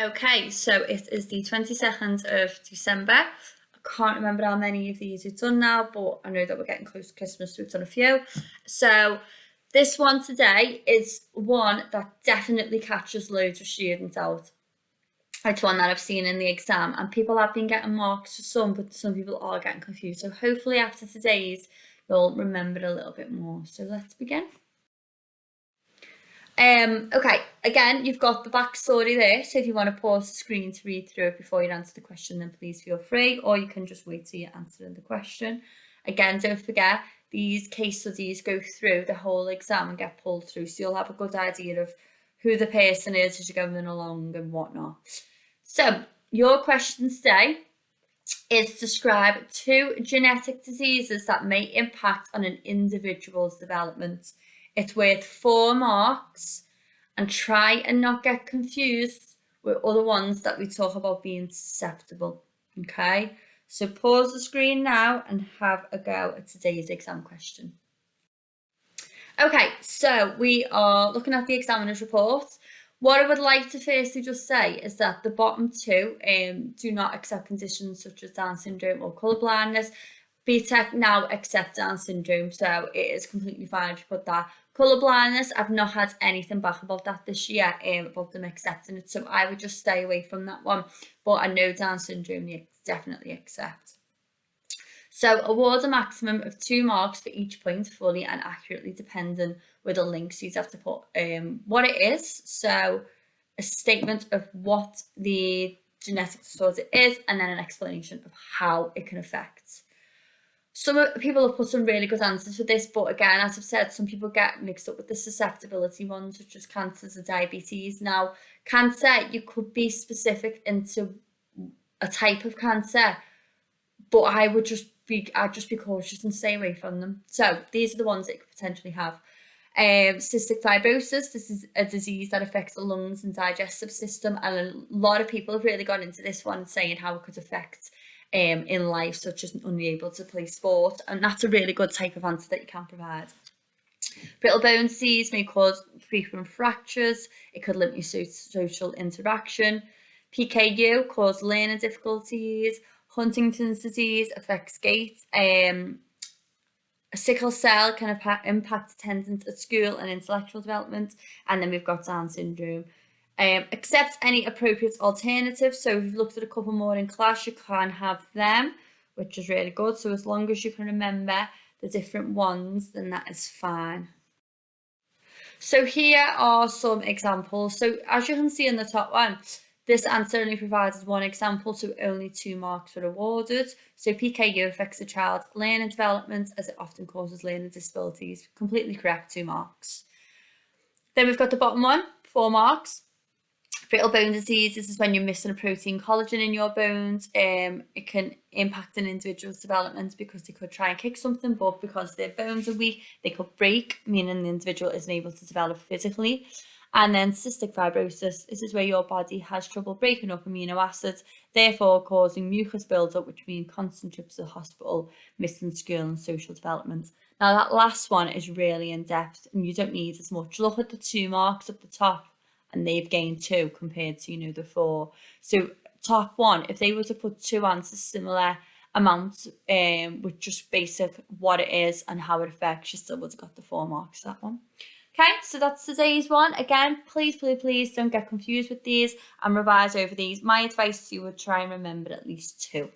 Okay, so it is the 22nd of December. I can't remember how many of these we've done now, but I know that we're getting close to Christmas, so we've done a few. So this one today is one that definitely catches loads of students out. It's one that I've seen in the exam, and people have been getting marks for some, but some people are getting confused. So hopefully after today's, you'll remember it a little bit more. So let's begin. Okay, again, you've got the backstory there, so if you want to pause the screen to read through it before you answer the question, then please feel free, or you can just wait till you answer the question. Again, don't forget, these case studies go through the whole exam and get pulled through, so you'll have a good idea of who the person is as you're going along and whatnot. So, your question today is describe 2 genetic diseases that may impact on an individual's development. It's worth 4 marks, and try and not get confused with other ones that we talk about being susceptible. Okay, so pause the screen now and have a go at today's exam question. Okay, so we are looking at the examiner's report. What I would like to firstly just say is that the bottom 2 do not accept conditions such as Down syndrome or colour blindness. BTEC now accept Down syndrome, so it is completely fine if you put that. Colour blindness, I've not had anything back about that this year, about them accepting it, so I would just stay away from that one. But I know Down syndrome they definitely accept. So award a maximum of 2 marks for each point, fully and accurately, depending with the links. So you'd have to put what it is, so a statement of what the genetic disorder is, and then an explanation of how it can affect. Some people have put some really good answers for this, but again, as I've said, some people get mixed up with the susceptibility ones, such as cancers or diabetes. Now, cancer, you could be specific into a type of cancer, but I'd just be cautious and stay away from them. So these are the ones that you could potentially have. Cystic fibrosis, this is a disease that affects the lungs and digestive system, and a lot of people have really gone into this one saying how it could affect in life, such as unable to play sport, and that's a really good type of answer that you can provide. Brittle bone disease may cause frequent fractures. It could limit your social interaction. PKU cause learning difficulties. Huntington's disease affects gait. Sickle cell can impact attendance at school and intellectual development. And then we've got Down syndrome. Accept any appropriate alternatives. So if you've looked at a couple more in class, you can have them, which is really good. So as long as you can remember the different ones, then that is fine. So here are some examples. So as you can see in the top one, this answer only provides one example, so only 2 marks are awarded. So PKU affects a child's learning development as it often causes learning disabilities. Completely correct, 2 marks. Then we've got the bottom one, 4 marks. Brittle bone disease, this is when you're missing a protein collagen in your bones. It can impact an individual's development because they could try and kick something, but because their bones are weak, they could break, meaning the individual isn't able to develop physically. And then cystic fibrosis, this is where your body has trouble breaking up amino acids, therefore causing mucus buildup, which means constant trips to the hospital, missing school and social development. Now that last one is really in depth and you don't need as much. Look at the 2 marks at the top and they've gained 2 compared to, the 4. So top one, if they were to put 2 answers similar amounts with just basic what it is and how it affects, you still would have got the 4 marks, that one. Okay, so that's today's one. Again, please don't get confused with these and revise over these. My advice to you would try and remember at least 2.